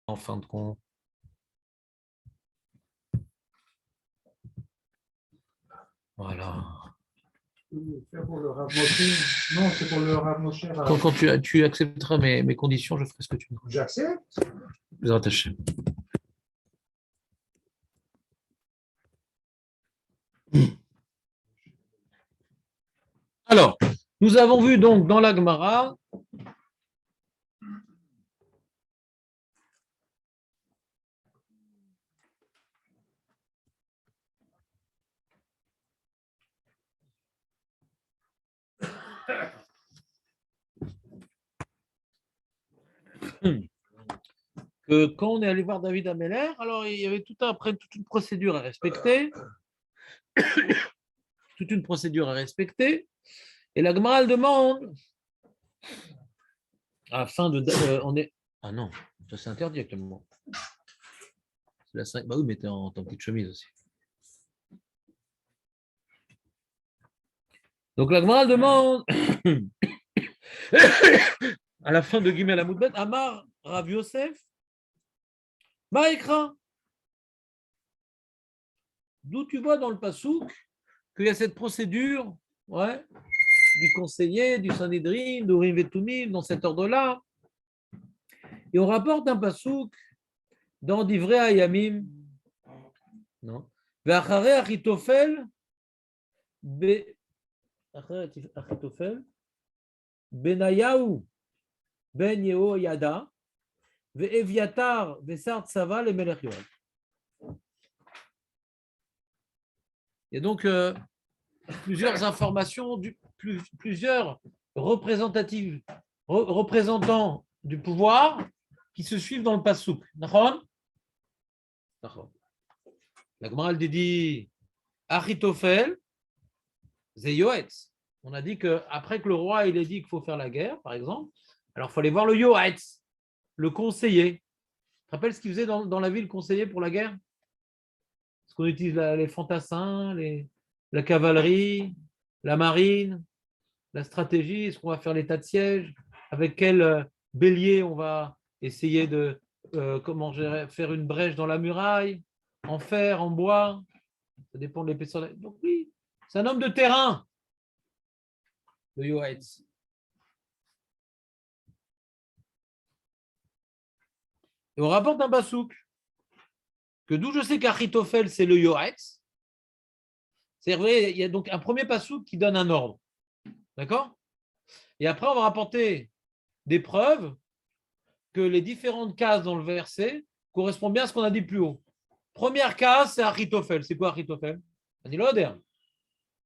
en fin de compte? Voilà. C'est pour le Rav Moshe. Non, c'est pour le Rav Moshe. Quand tu accepteras mes conditions, je ferai ce que tu veux. J'accepte. Vous rattachez. Alors, nous avons vu donc dans la Gemara que quand on est allé voir David Ameller, alors il y avait après toute une procédure à respecter, toute une procédure à respecter, et la Gemara demande, afin de, on est, ah non, ça c'est interdit actuellement. C'est la 5, bah oui, mais t'es en petite chemise aussi. Donc la Gemara demande, à la fin de Gimel Amoudbet, Amar Rav Yosef, Maïkra. D'où tu vois dans le Passouk qu'il y a cette procédure, ouais, du conseiller, du Sanhédrin, d'Urim et Tumim, dans cet ordre-là. Et on rapporte un Passouk dans Divrei Hayamim, non, Ve'achare Achitofel, Benayahu, Ben Yehoyada, Ve'eviatar, Ve'sar Tsava, le Melech Yoav. Il y a donc plusieurs informations, plusieurs représentants du pouvoir qui se suivent dans le Passouk. D'accord. La Gemara dit Achitophel, c'est Yoetz. On a dit qu'après que le roi il ait dit qu'il faut faire la guerre, par exemple, alors il faut aller voir le Yoetz, le conseiller. Tu te rappelles ce qu'il faisait dans la ville, conseiller pour la guerre? Est-ce qu'on utilise les fantassins, la cavalerie, la marine, la stratégie? Est-ce qu'on va faire l'état de siège? Avec quel bélier on va essayer de faire une brèche dans la muraille? En fer, en bois? Ça dépend de l'épaisseur. Donc oui, c'est un homme de terrain, le Yoetz. Et on rapporte un basouk que d'où je sais qu'Achitophel, c'est le Yoetz. C'est vrai, il y a donc un premier basouk qui donne un ordre. D'accord? Et après, on va rapporter des preuves que les différentes cases dans le verset correspondent bien à ce qu'on a dit plus haut. Première case, c'est Achitophel. C'est quoi Achitophel? On dit l'Oder.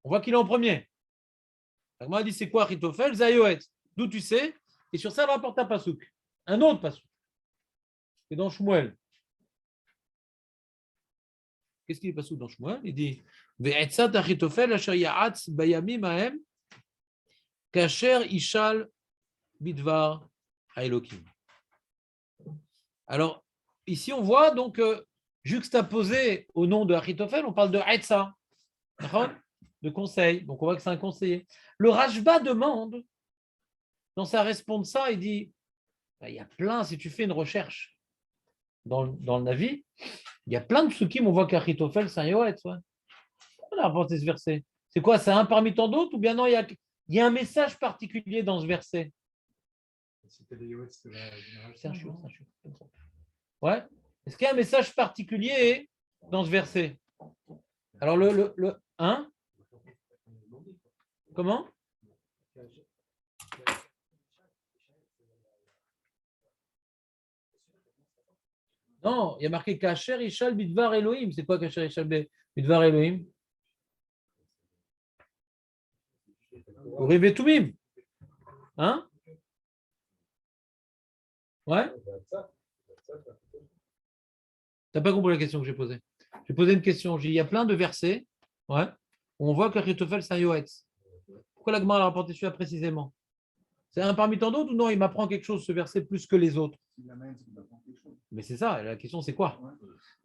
On voit qu'il est en premier. Moi, on dit c'est quoi Achitophel? Zayoetz. D'où tu sais? Et sur ça, on rapporte un pasouk. Un autre pasouk. C'est dans Shmuel. Qu'est-ce qu'il est pasouk dans Shmuel? Il dit Ve'etzat Achitophel asher ya'atz bayamim ahem kasher ishal bidvar haelokim. Alors, ici, on voit donc juxtaposé au nom de Achitophel, on parle de Etza, de conseil. Donc, on voit que c'est un conseiller. Le Rashba demande, dans sa responsa, il dit il y a plein, si tu fais une recherche dans le Navi, il y a plein de psukim, on voit qu'Achitophel, c'est un Yoetz. Ouais. On a rapporté ce verset. C'est quoi? C'est un parmi tant d'autres? Ou bien non, il y a un message particulier dans ce verset? C'était les Yoetz de la C'est un chou. Ouais. Est-ce qu'il y a un message particulier dans ce verset? Alors, le 1, comment? Non, il y a marqué Kacher Ishal Bidvar Elohim. C'est quoi Kacher Ishal Bidvar Elohim? Urim Tumim. Hein? Ouais? T'as pas compris la question que j'ai posée. J'ai posé une question. Il y a plein de versets, ouais, où on voit que Achitophel, c'est un Yoetz. Pourquoi la Gemara a rapporté celui-là précisément? C'est un parmi tant d'autres ou non? Il m'apprend quelque chose, ce verset, plus que les autres. Mais c'est ça, la question c'est quoi?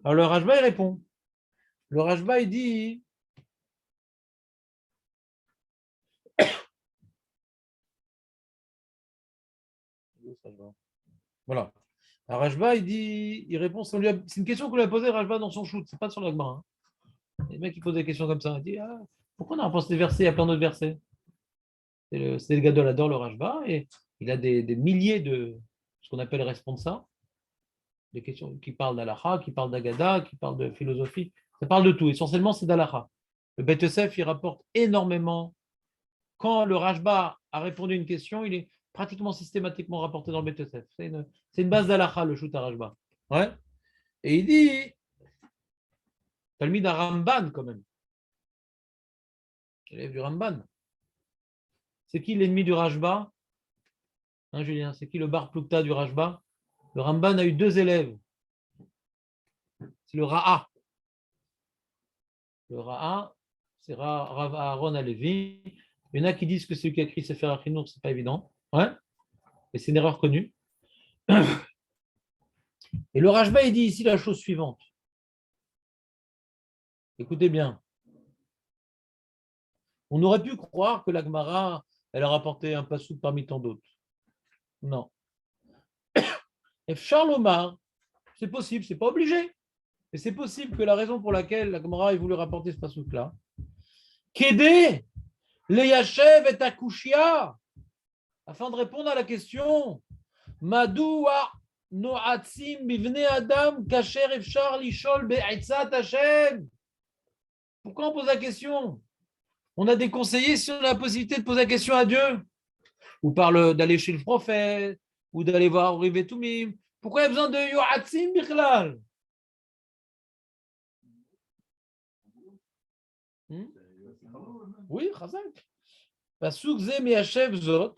Alors le Rashba, il répond. Le Rashba, il dit. Voilà. Alors Rajba, il répond, c'est une question qu'on lui a posée Rajba dans son shoot, c'est pas sur la Gemara. Les mecs qui posent des questions comme ça, il dit pourquoi on a pas ces versets, il y a plein d'autres versets. C'est le Gadol adore le Rajba et il a des milliers de ce qu'on appelle responsa, des questions qui parlent d'Alaha, qui parlent d'Agada, qui parlent de philosophie. Ça parle de tout. Essentiellement, c'est d'Alaha. Le Bet Yosef, il rapporte énormément. Quand le Rajba a répondu à une question, il est pratiquement systématiquement rapporté dans le Bet Yosef. C'est une base d'Alaha, le shoot à Rajba. Ouais. Et il dit, Talmid à Ramban quand même. Élève du Ramban. C'est qui l'ennemi du Rajba? Hein, Julien, c'est qui le Bar Plukta du Rajba? Le Ramban a eu deux élèves. C'est le Ra'a. Le Ra'a, c'est Rav Aaron Alevi. Il y en a qui disent que c'est lui qui a écrit Sefer Achinour, c'est pas évident. Ouais. Et c'est une erreur connue. Et le Rajba, il dit ici la chose suivante. Écoutez bien. On aurait pu croire que la Gemara, elle a rapporté un passouk parmi tant d'autres. Non. Et Charles Omar, c'est possible, c'est pas obligé. Mais c'est possible que la raison pour laquelle la Gemara ait voulu rapporter ce passouk-là, Kédé, le Yachev et Akushia, afin de répondre à la question, Madoua noatzim bivne adam kasher efshar lishol be'etzat Hashem. Pourquoi on pose la question? On a des conseillers si on a la possibilité de poser la question à Dieu, ou d'aller chez le prophète, ou d'aller voir Uriv Tumim. Pourquoi il y a besoin de Yoatzim Bichlal? Oui, Chazak. Pasuk ze me'ashev zot,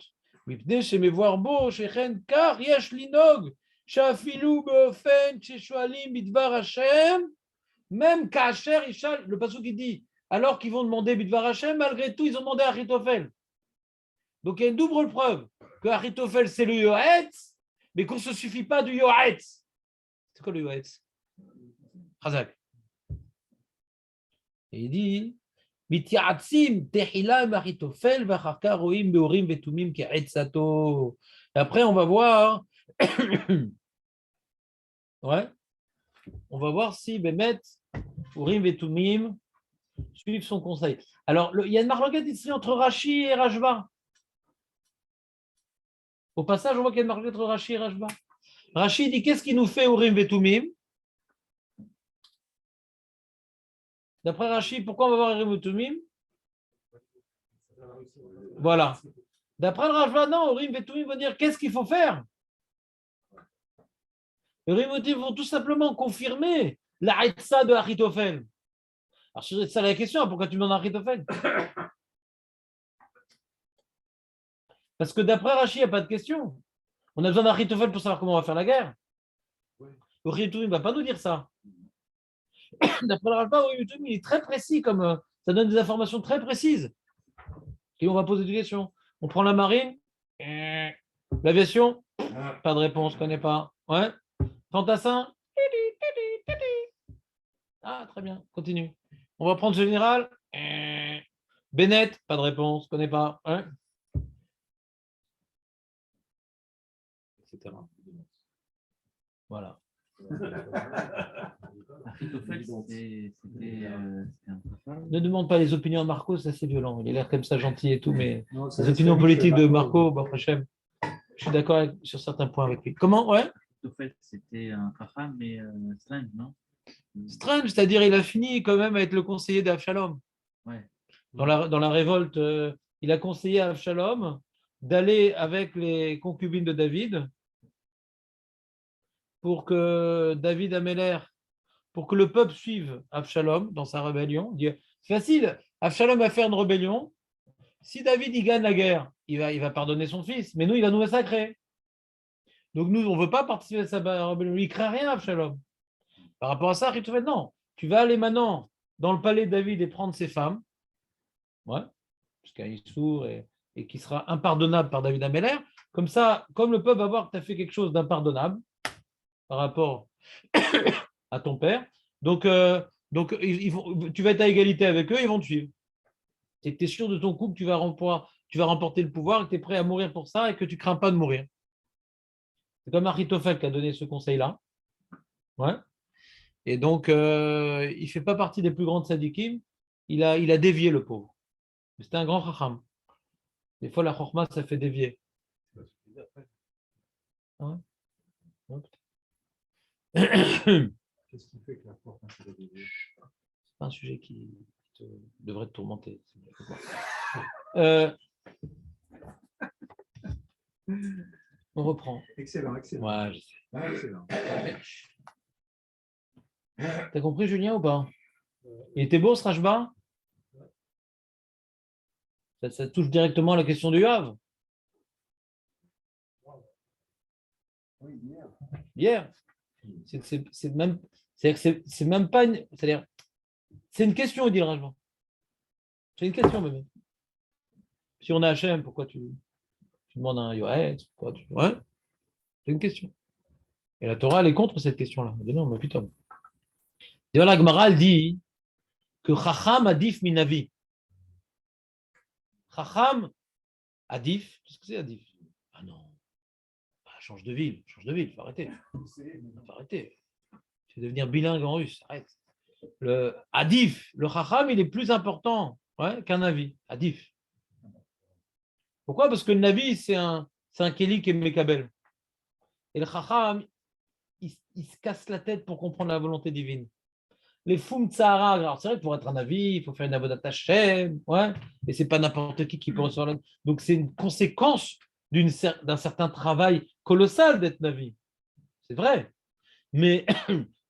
mipnei shemevoir bo shechen kar yesh linog, sheafilu beofen sheshoalim bidvar Hashem, même kasher ishal, le pasuk qui dit, alors qu'ils vont demander bidvar Hashem, malgré tout, ils ont demandé à Achitophel. Donc il y a une double preuve que Achitophel c'est le Yoetz, mais qu'on ne se suffit pas du Yoetz. C'est quoi le Yoetz? Chazak. Et il dit Mitiatzim tehilam Achitophel v'acharka roim beorim vetumim ke'etzato. Et après on va voir ouais, on va voir si Bémet Urim vetumim suivent son conseil. Alors il y a une marloquette ici entre Rashi et Rajba. Au passage, on voit qu'il y a une marque entre Rashi et Rajba. Rashi dit qu'est-ce qui nous fait Urim Vetumim? D'après Rashi, pourquoi on va voir Urim Vetumim? Voilà. D'après le Rajba, non, Urim Vetumim veut dire qu'est-ce qu'il faut faire? Urim Vetumim vont tout simplement confirmer la Haïtsa de Achitophel. Alors, c'est ça la question, pourquoi tu demandes Achitophel? Parce que d'après Rashi, il n'y a pas de question. On a besoin d'Achitophel pour savoir comment on va faire la guerre. Urim Vetumim ne va pas nous dire ça. D'après le Rajba, il est très précis, comme ça donne des informations très précises. Et on va poser des questions. On prend la marine, l'aviation, pas de réponse, je ne connais pas. Ouais. Fantassin, ah, très bien, continue. On va prendre ce général, Bennett, pas de réponse, je ne connais pas. Ouais. Etc. Voilà. Ne demande pas les opinions de Marco, c'est assez violent. Il a l'air comme ça gentil et tout, mais les opinions politiques de Marco, je suis d'accord sur certains points avec lui. Comment? Ouais. C'était un Chacham, mais strange, non? Strange, c'est-à-dire il a fini quand même à être le conseiller d'Avshalom. Ouais. Dans la révolte, il a conseillé à Avshalom d'aller avec les concubines de David pour que David Améler, pour que le peuple suive Avshalom dans sa rébellion. C'est facile, Avshalom va faire une rébellion. Si David il gagne la guerre, il va pardonner son fils, mais nous, il va nous massacrer. Donc nous, on ne veut pas participer à sa rébellion. Il ne craint rien, Avshalom. Par rapport à ça, Achitophel, non. Tu vas aller maintenant dans le palais de David et prendre ses femmes, ouais, jusqu'à Issour et qui sera impardonnable par David Améler. Comme ça, comme le peuple va voir que tu as fait quelque chose d'impardonnable par rapport à ton père, donc tu vas être à égalité avec eux, ils vont te suivre. Et tu es sûr de ton coup que tu vas remporter le pouvoir, que tu es prêt à mourir pour ça et que tu ne crains pas de mourir. C'est comme Achitophel qui a donné ce conseil-là. Ouais. Et donc, il ne fait pas partie des plus grandes sadikim. Il a dévié le pauvre. C'était un grand chacham. Des fois, la chorma, ça fait dévier. Ouais. Ouais. Qu'est-ce qui fait que la porte a fait des yeux? C'est pas un sujet qui devrait te tourmenter. Euh, on reprend. Excellent, excellent. Ouais, je sais. Ah, excellent. T'as compris, Julien, ou pas? Il était beau, ce Rashba? Ça touche directement à la question du Havre. Oui, bien. Hier. C'est même pas une. C'est-à-dire, c'est une question, il dit le Rashba. C'est une question, même. Si on est HM, pourquoi tu demandes un Yoetz? Ouais, c'est une question. Et la Torah, elle est contre cette question-là. Elle dit non, mais putain. D'ailleurs, la Gemara, elle dit que Chacham adif minavi. Chacham adif, qu'est-ce que c'est adif? Ah non, change de ville, il faut arrêter. Faut arrêter. Tu vas devenir bilingue en russe, arrête. Le adif, le Chacham, il est plus important qu'un Navi. Adif. Pourquoi? Parce que le Navi, c'est un Kéli qui est Mekabel. Et le Chacham, il se casse la tête pour comprendre la volonté divine. Les Foum Tsahara, alors c'est vrai que pour être un avis, il faut faire une avodat Hashem, ouais, et c'est pas n'importe qui peut recevoir la. Donc c'est une conséquence d'un certain travail colossal d'être Navi. C'est vrai. Mais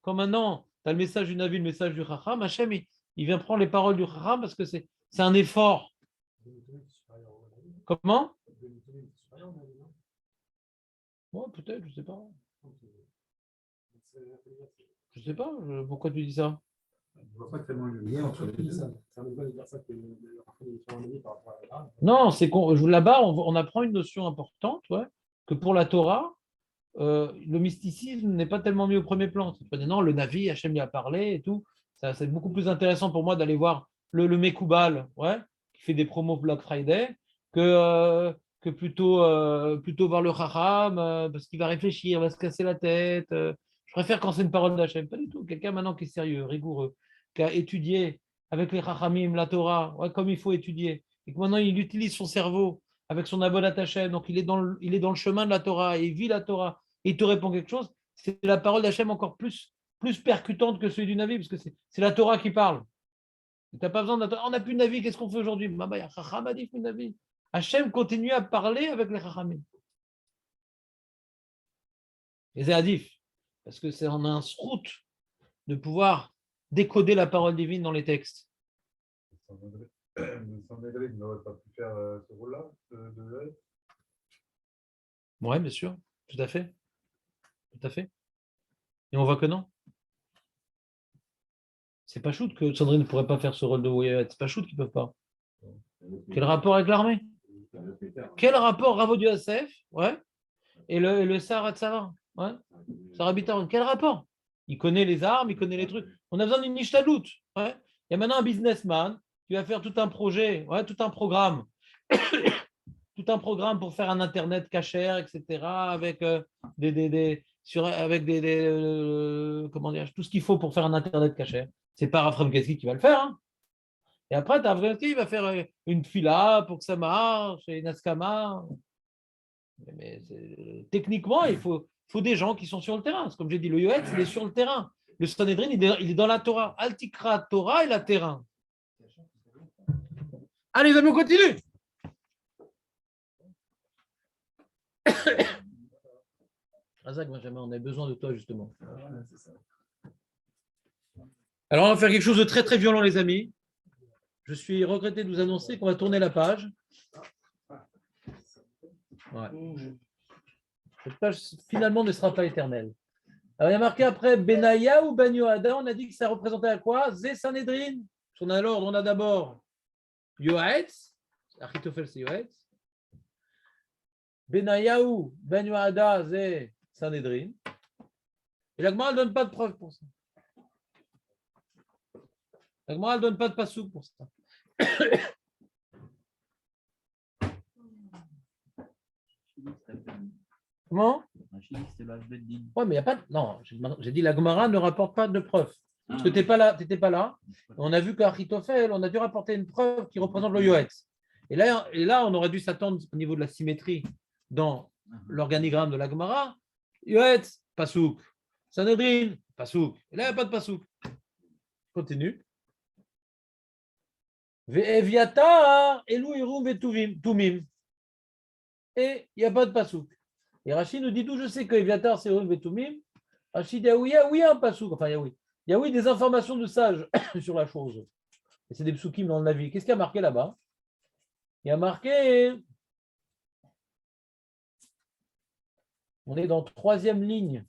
quand maintenant, tu as le message du Navi, le message du Chacham, Hachem, il vient prendre les paroles du Chacham parce que c'est un effort. Comment? Ouais, peut-être, je sais pas. Je sais pas, pourquoi tu dis ça? Je ne vois pas tellement le lien entre les deux. Non, c'est là-bas, on apprend une notion importante, ouais, que pour la Torah, le mysticisme n'est pas tellement mis au premier plan. Non, le Navi, Hachem lui a parlé et tout. Ça, c'est beaucoup plus intéressant pour moi d'aller voir le Mekoubal, ouais, qui fait des promos Black Friday, que plutôt voir le Chacham, parce qu'il va réfléchir, il va se casser la tête. Je préfère quand c'est une parole d'Hachem. Pas du tout. Quelqu'un maintenant qui est sérieux, rigoureux, qui a étudié avec les Chachamim, la Torah, ouais, comme il faut étudier, et que maintenant il utilise son cerveau avec son Avodat Hashem, donc il est dans le chemin de la Torah, et il vit la Torah, et il te répond quelque chose, c'est la parole d'Hachem encore plus percutante que celui du Navi, parce que c'est la Torah qui parle. Tu n'as pas besoin de on n'a plus de Navi, qu'est-ce qu'on fait aujourd'hui? Il y a Chacham a dit plus de Navi. Hachem continue à parler avec les Chachamim. Et c'est Adif, parce que c'est en un srout de pouvoir décoder la parole divine dans les textes. Le Sanhedrin n'aurait pas pu faire ce rôle-là de Oui, bien sûr, tout à fait. Tout à fait. Et on voit que non. C'est pas shoot que Sandrine ne pourrait pas faire ce rôle de Wyatt. C'est pas shoot qu'ils ne peuvent pas. Quel rapport avec l'armée? Quel rapport Ravo du Yosef, ouais, et le Sahara de Sava, ouais, Sarah Bitar, quel rapport? Il connaît les armes, il connaît les trucs. On a besoin d'une nishtalout, ouais. Il y a maintenant un businessman qui va faire tout un projet, ouais, tout un programme, tout un programme pour faire un internet cachère, etc. Avec comment dire, tout ce qu'il faut pour faire un internet cachère. C'est pas Raphaël Keski qui va le faire, hein. Et après, tu as Raphaël Keski, il va faire une fila pour que ça marche, et une askama. Mais techniquement, il faut des gens qui sont sur le terrain. Comme j'ai dit, le Yoetz, il est sur le terrain. Le Sanhedrin, il est dans la Torah. Altikra, Torah et la terrain. Allez, les amis, on continue. Razak, Benjamin, on a besoin de toi, justement. Alors, on va faire quelque chose de très, très violent, les amis. Je suis regretté de vous annoncer qu'on va tourner la page. Ouais. Cette page, finalement, ne sera pas éternelle. Alors, il y a marqué après Benaya ou Ben Yoada. On a dit que ça représentait à quoi? Zé Sanhedrin. On a l'ordre, on a d'abord Yoaetz. Achitophel, c'est Yoaetz. Benayahu, Ben Yoada, Zé Sanhedrin. Et la Gemara ne donne pas de preuve pour ça. La Gemara ne donne pas de passouk pour ça. Comment? Rachid, c'est le H-Beddin. Ouais, mais il n'y a pas. Non, j'ai dit la Gemara ne rapporte pas de preuve. Parce que tu n'étais pas là. T'étais pas là. On a vu qu'à Achitophel, on a dû rapporter une preuve qui représente le Yoetz. Et là, on aurait dû s'attendre au niveau de la symétrie dans l'organigramme de la Gemara. Yoetz, Pasouk. Sanhedrin, Pasouk. Et là, il n'y a pas de Pasouk. Continue. Ve'eviatar, Elou, Irum, Ve'tumim. Et il n'y a pas de Pasouk. Et Rachid nous dit d'où je sais que Eviatar, c'est Irum, Ve'tumim. Rachid dit oui, il y a un Pasouk. Enfin, il y a oui des informations de sages sur la chose. Et c'est des psukim dans le Navi. Qu'est-ce qu'il y a marqué là-bas? Il y a marqué. On est dans troisième ligne.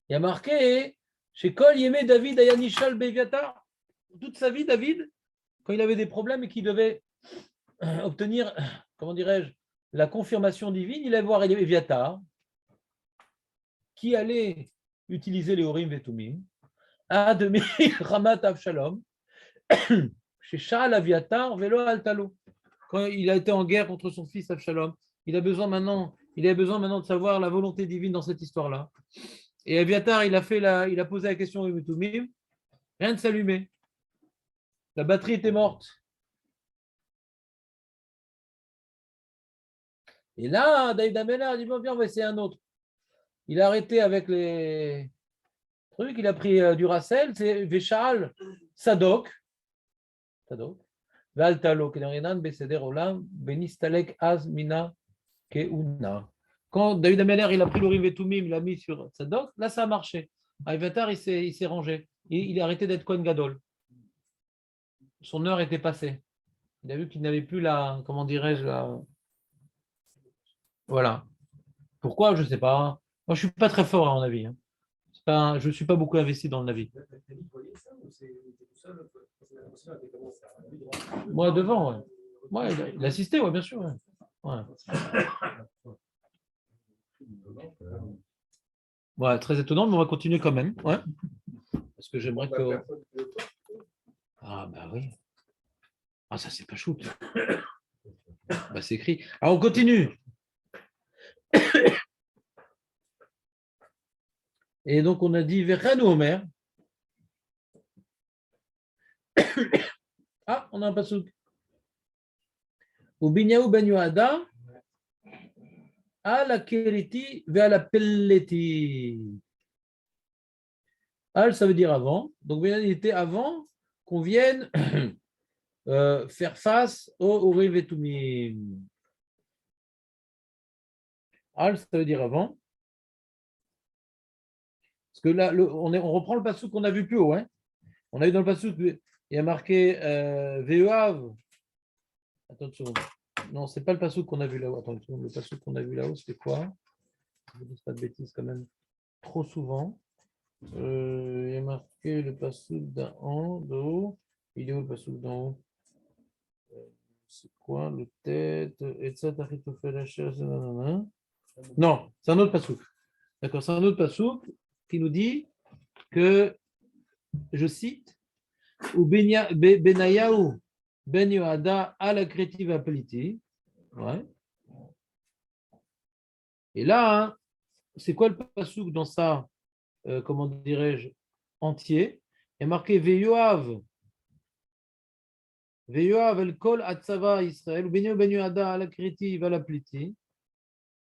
Il y a marqué chez Kol Yemé David Ayanishal Beviatar. Toute sa vie, David, quand il avait des problèmes et qu'il devait obtenir, comment dirais-je, la confirmation divine, il allait voir Eviatar, qui allait utiliser les Urim Vetumim, à demi Ramat Avshalom, chez Sha'al Aviatar, Velo Altalo. Quand il a été en guerre contre son fils Avshalom, il avait besoin maintenant de savoir la volonté divine dans cette histoire-là. Et Aviatar, il a posé la question au Vetumim, rien ne s'allumait. La batterie était morte. Et là, David Ameller a dit bon, bien, on va essayer un autre. Il a arrêté avec les trucs, il a pris du Racel, c'est Véchal, Sadok, Valtalo, Kenarenan, Beseder Olam, Benistalek, Az, Mina, Keuna. Quand David Ameller, il a pris l'Urim Vetumim, il l'a mis sur Sadok, là, ça a marché. Aviatar, il s'est rangé. Il a arrêté d'être Kohen Gadol. Son heure était passée. Il a vu qu'il n'avait plus la, comment dirais-je, la... Voilà. Pourquoi? Je ne sais pas. Moi, je ne suis pas très fort à mon avis. Je ne suis pas beaucoup investi dans le Navi. Moi, devant, ouais. Ouais, il assistait, ouais, bien sûr. Ouais. Ouais. Ouais, très étonnant, mais on va continuer quand même. Ouais. Parce que j'aimerais que. Ah, bah oui. Ah, ça, c'est pas chou. Bah, c'est écrit. Alors, on continue. Et donc, on a dit Verchanou Omer. Ah, on a un pasouk. Ou Binyahu ben Yohada, à la Keriti, vers la Pelleti. Al, ça veut dire avant. Donc, il était avant qu'on vienne faire face au Urim Vetumim. Al, ça veut dire avant. Parce que là, on reprend le pasouk qu'on a vu plus haut. Hein. On a eu dans le pasouk, il y a marqué Veoav. Attends une seconde. Non, c'est pas le pasouk qu'on a vu là-haut. Attends une seconde. Le pasouk qu'on a vu là-haut, c'était quoi? Je ne dis pas de bêtises quand même trop souvent. Il y a marqué le pasouk d'en haut, de haut. Il est où le pasouk d'en haut? C'est quoi le tête? Non, c'est un autre pasouk. D'accord, c'est un autre pasouk qui nous dit que, je cite, ou Benayahu Ben Yohada à la créative appeliti. Ouais. Et là, hein, c'est quoi le pasouk dans ça, comment dirais-je, entier? Il y a marqué Veyoav el kol atzava Israël, ou Ben Yohada à la créative à la pliti.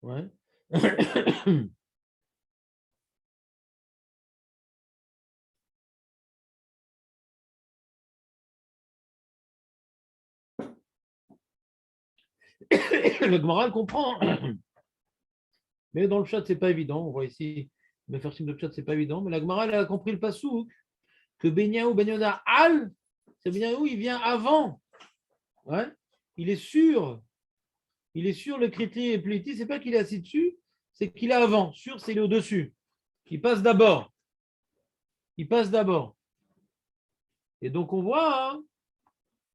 Ouais. Le Gemara comprend. Mais dans le chat, c'est pas évident. On voit ici, me faire signe de chat, c'est pas évident. Mais la Gemara, elle a compris le pasouk que Benyahu Ben Yoda Al, c'est Benyahu, il vient avant. Ouais. Il est sûr le critère et pliti, c'est pas qu'il est assis dessus, c'est qu'il est avant. Sûr, c'est qu'il est au-dessus. Il passe d'abord. Il passe d'abord. Et donc, on voit hein,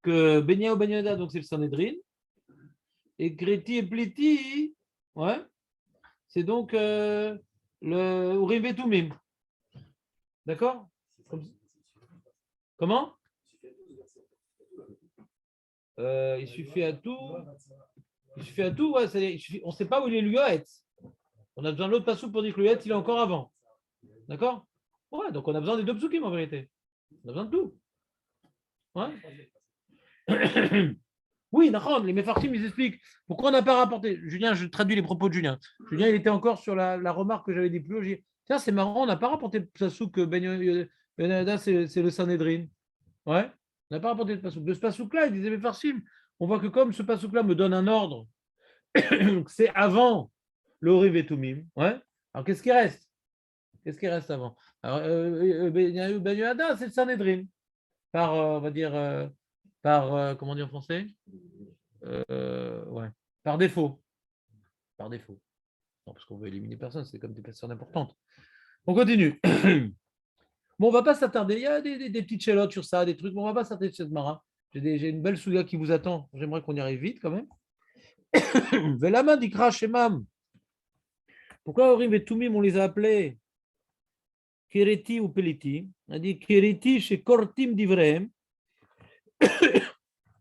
que Benyahu Ben Yoda, donc c'est le Sanhedrin, et Kriti et Pliti, ouais, c'est donc le Urim Vetumim. D'accord? Comment? Il suffit à tout. Ouais, on ne sait pas où il est le Yoetz. On a besoin de l'autre passouk pour dire que le Yoetz, il est encore avant. D'accord? Ouais, donc on a besoin des deux psukim en vérité. On a besoin de tout. Ouais. Oui, d'accord, les Mefartim, ils expliquent pourquoi on n'a pas rapporté. Julien, je traduis les propos de Julien. Julien, il était encore sur la remarque que j'avais dit plus haut. J'ai dit, tiens, c'est marrant, on n'a pas rapporté le pasouk Ben Yada, c'est le Sanhedrin. Ouais, on n'a pas rapporté le pasouk. De ce pasouk-là, il disait Mefartim, on voit que comme ce pasouk-là me donne un ordre, c'est avant le Horiv et Tumim. Ouais. Alors qu'est-ce qui reste? Qu'est-ce qui reste avant? Alors, Ben Yada, c'est le Sanhedrin. On va dire, comment dire en français? Ouais. Par défaut. Par défaut. Non, parce qu'on veut éliminer personne, c'est comme des personnes importantes. On continue. Bon, on va pas s'attarder. Il y a des petites chélotes sur ça, des trucs, mais on va pas s'attarder sur cette mara. J'ai une belle souga qui vous attend. J'aimerais qu'on y arrive vite quand même. Velama dikra shemam. Pourquoi Orim et Tumim, on les a appelés Kereti ou Peliti? On a dit Kereti chez Kortim d'Ivrehem.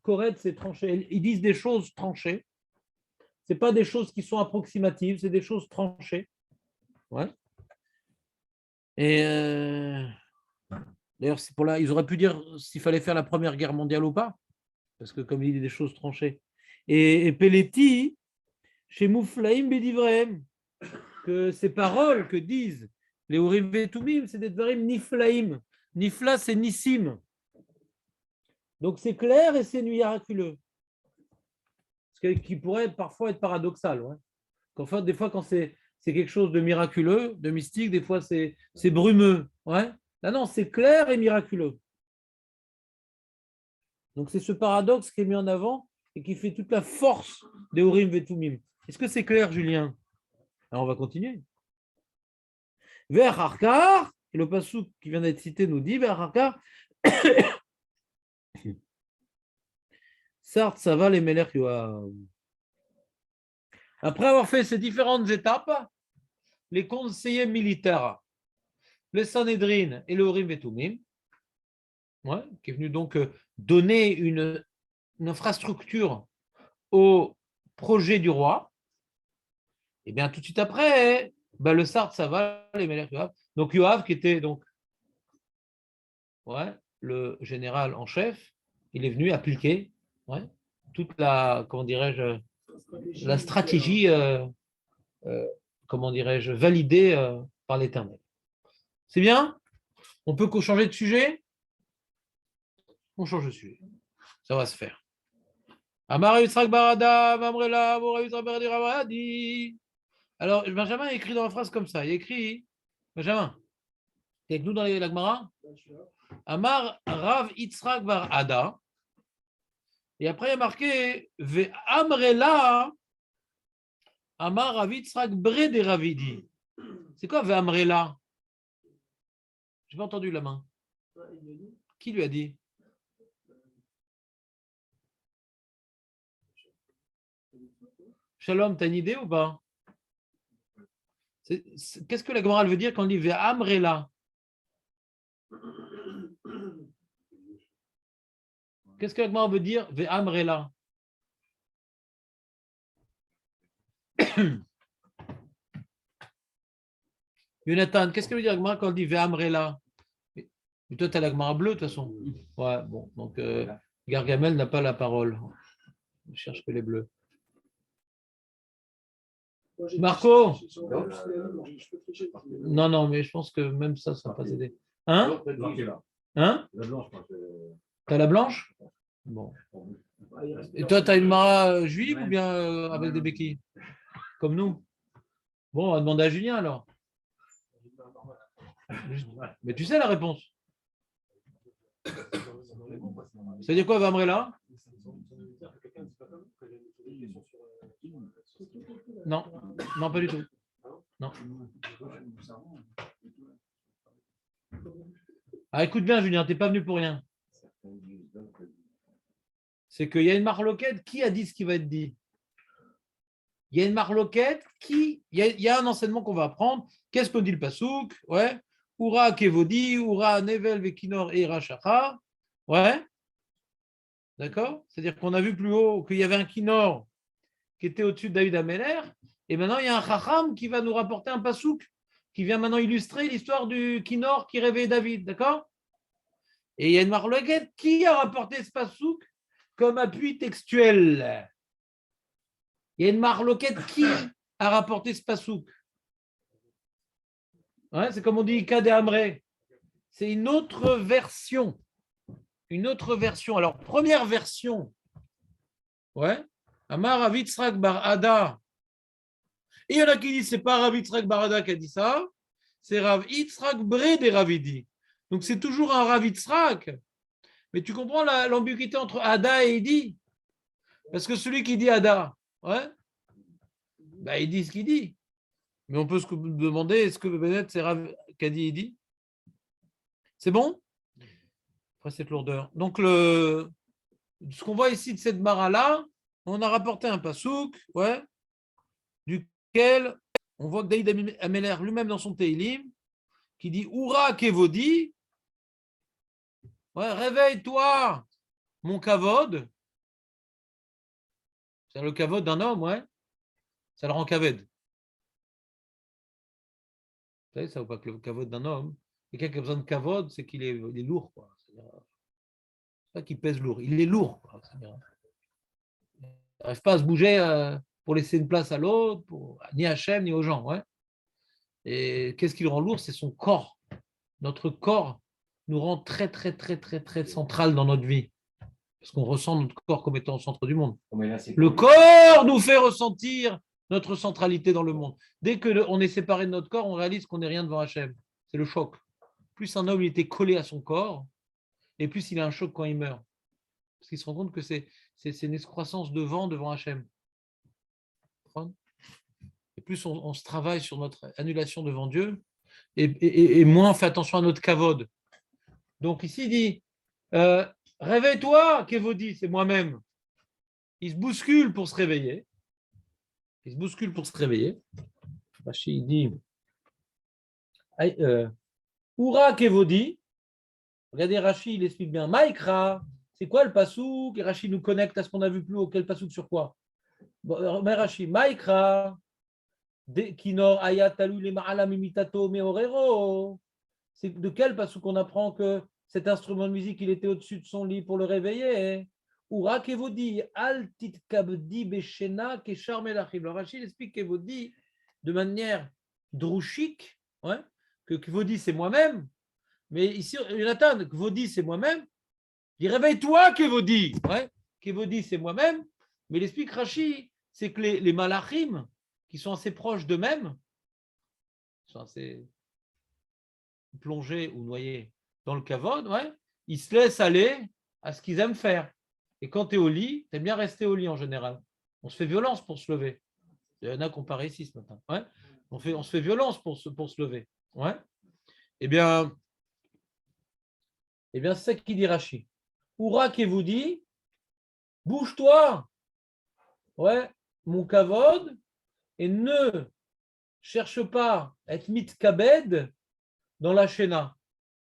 Koret, c'est tranché. Ils disent des choses tranchées. Ce pas des choses qui sont approximatives, c'est des choses tranchées. Ouais. Et d'ailleurs, c'est pour là, ils auraient pu dire s'il fallait faire la Première Guerre mondiale ou pas, parce que comme il dit des choses tranchées. Et Pelletti, chez Mouflaim Bedivrem, que ces paroles que disent les Urim Vetumim, c'est des Dvarim Niflaim. Nifla, c'est Nissim. Donc c'est clair et c'est miraculeux. Ce qui pourrait parfois être paradoxal. Ouais. Enfin, des fois, quand c'est quelque chose de miraculeux, de mystique, des fois c'est brumeux. Ouais. Là, non, c'est clair et miraculeux. Donc c'est ce paradoxe qui est mis en avant et qui fait toute la force des Urim Vetumim. Est-ce que c'est clair, Julien? Alors on va continuer. Vers Harkar, et le passouk qui vient d'être cité nous dit, vers Harkar, Sart, ça va les Melech Yoav. Après avoir fait ces différentes étapes, les conseillers militaires, le Sanhedrin et le Urim Vetumim, ouais, qui est venu donc donner une infrastructure au projet du roi, et bien tout de suite après, le Sart, ça va, les Melech Yoav. Donc Yoav, qui était donc ouais, le général en chef, il est venu appliquer ouais, toute la, comment dirais-je, la stratégie, comment dirais-je, validée par l'Éternel. C'est bien? On peut changer de sujet? On change de sujet. Ça va se faire. Amar Yitzhak Barada, Mamrela, Amora Yitzhak Baradi Ravadi. Alors, Benjamin a écrit dans la phrase comme ça. Il a écrit, Benjamin, t'es avec nous dans la Gemara? Amar Rav Yitzhak Barada. Et après, il y a marqué Ve Amrela, Amar Rav Yitzhak Bre de Ravidi. C'est quoi Ve Amrela? Je n'ai pas entendu la main. Qui lui a dit? Shalom, tu as une idée ou pas? Qu'est-ce que la Gemara veut dire quand on dit Ve Amrela? Qu'est-ce que la Gemara veut dire Ve Amrela? Jonathan, qu'est-ce que veut dire la Gemara quand on dit Ve Amrela? Mais toi, tu as la Gemara bleue de toute façon. Ouais, bon, donc Gargamel n'a pas la parole. Je cherche que les bleus. Marco? Non, non, mais je pense que même ça ne va pas aider. Hein? Hein? T'as la blanche? Bon. Et toi, tu as une mara juive ou bien avec des béquilles? Comme nous? Bon, on va demander à Julien alors. Mais tu sais la réponse. Ça veut dire quoi, Vamrela? Non, non, pas du tout. Non. Ah, écoute bien, Julien, tu n'es pas venu pour rien. C'est qu'il y a une marloquette, qui a dit ce qui va être dit? Il y a une marloquette, il y a un enseignement qu'on va apprendre. Qu'est-ce qu'on dit le pasouk? Ouais. Oura kevodi, oura nevel vekinor et ira shachar. Ouais. D'accord? C'est-à-dire qu'on a vu plus haut qu'il y avait un Kinor qui était au-dessus de David Améler, et maintenant il y a un Chacham qui va nous rapporter un pasouk qui vient maintenant illustrer l'histoire du Kinor qui réveille David. D'accord? Et il y a une marloquette qui a rapporté ce pasouk comme appui textuel. Il y a une marloquette qui a rapporté ce pasouk. Ouais, c'est comme on dit Ika de Amré. C'est une autre version. Une autre version. Alors, première version. Ouais. Amar Rav Yitzhak Bar Ada. Et il y en a qui disent c'est pas Rav Yitzhak Bar Ada qui a dit ça, c'est Rav Yitzhak Bre de Ravidi. Donc c'est toujours un Rav Yitzhak. Mais tu comprends l'ambiguïté entre Ada et Idi? Parce que celui qui dit Ada, ouais, bah, il dit ce qu'il dit. Mais on peut se demander est-ce que Bennett c'est Rav qui a dit Idi? C'est bon? Après cette lourdeur. Donc ce qu'on voit ici de cette mara-là, on a rapporté un pasouk, ouais, duquel on voit que David Améler lui-même dans son Teilim, qui dit Oura Kevodi, ouais, réveille-toi, mon kavod. C'est le kavod d'un homme, ouais, ça le rend kaved. Vous savez, ça ou pas que le kavod d'un homme, quelqu'un qui a besoin de kavod, c'est qu'il est lourd, quoi. C'est pas qu'il pèse lourd, il est lourd, quoi. Il n'arrive pas à se bouger pour laisser une place à l'autre, ni à Hachem, ni aux gens, ouais. Et qu'est-ce qui le rend lourd? C'est son corps. Notre corps nous rend très, très, très, très, très central dans notre vie. Parce qu'on ressent notre corps comme étant au centre du monde. Le corps nous fait ressentir notre centralité dans le monde. Dès qu'on est séparé de notre corps, on réalise qu'on n'est rien devant Hachem. C'est le choc. Plus un homme il était collé à son corps, et plus il a un choc quand il meurt. Parce qu'il se rend compte que c'est une excroissance de vent devant Hachem. Et plus on se travaille sur notre annulation devant Dieu, et moins on fait attention à notre kavod. Donc ici, il dit réveille-toi, Kevodi, c'est moi-même. Il se bouscule pour se réveiller. Il se bouscule pour se réveiller. Rashi dit Oura Kevodi. Regardez, Rashi, il explique bien. Maïkra, c'est quoi le pasouk? Et Rashi nous connecte à ce qu'on a vu plus haut. Quel pasouk sur quoi? Mais Rashi, Maïkra, Kinor Ayatalu le Ma'alam imitato meorero. C'est de quel pasouk qu'on apprend que cet instrument de musique, il était au-dessus de son lit pour le réveiller? Oura Kevodi, Al Titkabdi Beshena Keshar Melachim. Alors Rachid explique Kevodi de manière drouchique, ouais, que Kevodi c'est moi-même, mais ici, Jonathan, Kevodi c'est moi-même. Il dit réveille-toi, Kevodi. Ouais, Kevodi c'est moi-même, mais il explique Rachid, c'est que les malachim, qui sont assez proches d'eux-mêmes, sont assez plongés ou noyés dans le kavod, ouais, ils se laissent aller à ce qu'ils aiment faire. Et quand tu es au lit, tu aimes bien rester au lit en général. On se fait violence pour se lever. Il y en a qui ont parlé ici ce matin. Ouais. On se fait violence pour se lever. Ouais. Eh bien, c'est ça qu'il dit Rashi. Oura qui vous dit, bouge-toi, ouais, mon kavod, et ne cherche pas à être mitkabed dans la shena,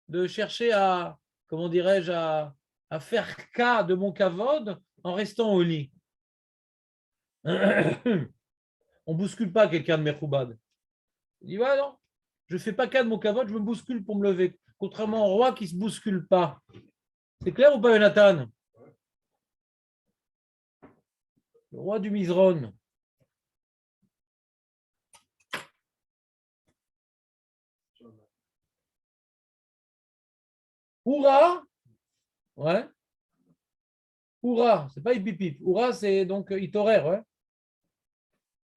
de chercher à, comment dirais-je, à faire cas de mon kavod en restant au lit. On ne bouscule pas quelqu'un de Mechoubad. Il dit, ouais, non, je ne fais pas cas de mon kavod, je me bouscule pour me lever. Contrairement au roi qui ne se bouscule pas. C'est clair ou pas, Jonathan? Le roi du Mizron. Oura, ouais. Oura, c'est pas Hipipip. Oura, c'est donc Itorer, ouais.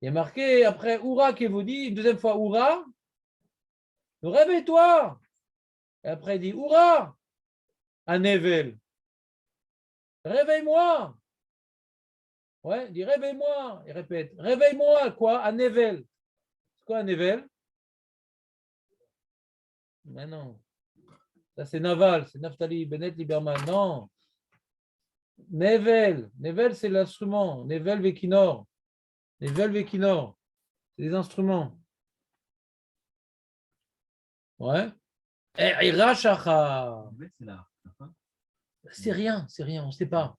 Il y a marqué après Oura qui vous dit, une deuxième fois Oura, réveille-toi. Et après il dit Oura, à Nevel. Réveille-moi. Ouais, il dit réveille-moi. Il répète, réveille-moi, quoi, à Nevel. C'est quoi à Nevel? Mais non. Ça, c'est Naval, c'est Naftali Bennett Lieberman. Non. Nevel. Nevel, c'est l'instrument. Nevel Vekinor. Nevel Vekinor. C'est des instruments. Ouais. Et Rachacha. C'est là. C'est rien, on ne sait pas.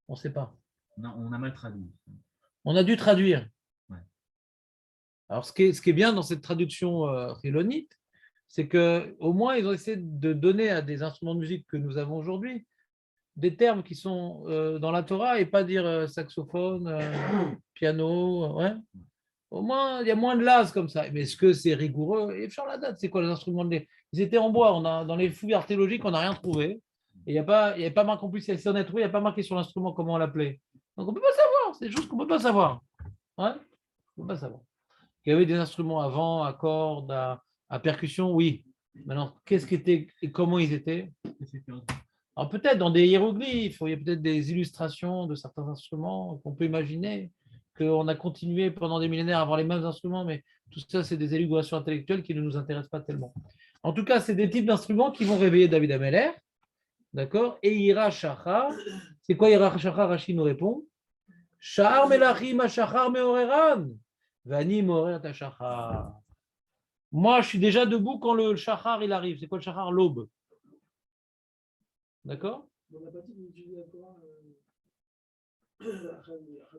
On ne sait pas. Non, on a mal traduit. On a dû traduire. Ouais. Alors, ce qui est bien dans cette traduction chilonite, c'est qu'au moins, ils ont essayé de donner à des instruments de musique que nous avons aujourd'hui des termes qui sont dans la Torah et pas dire saxophone, piano. Ouais. Au moins, il y a moins de las comme ça. Mais est-ce que c'est rigoureux? Et sur la date, c'est quoi les instruments Ils étaient en bois. Dans les fouilles archéologiques, on n'a rien trouvé. Et il n'y a pas marqué en plus, si on a trouvé, il n'y a pas marqué sur l'instrument comment on l'appelait. Donc on ne peut pas savoir. C'est des choses qu'on ne peut pas savoir. Ouais, on ne peut pas savoir. Il y avait des instruments à vent, à cordes, à percussion, oui. Maintenant, qu'est-ce qu'étaient et comment ils étaient? Alors peut-être dans des hiéroglyphes, il y a peut-être des illustrations de certains instruments qu'on peut imaginer, qu'on a continué pendant des millénaires à avoir les mêmes instruments, mais tout ça, c'est des élucubrations intellectuelles qui ne nous intéressent pas tellement. En tout cas, c'est des types d'instruments qui vont réveiller David Ameller, d'accord? Et Ira Shachar, c'est quoi Ira Shachar? Rachid nous répond, Shahar Melachim Ashachar Meoreran, Vani Meorer Tashachar. Moi, je suis déjà debout quand le Shachar il arrive. C'est quoi le Shachar? L'aube. D'accord?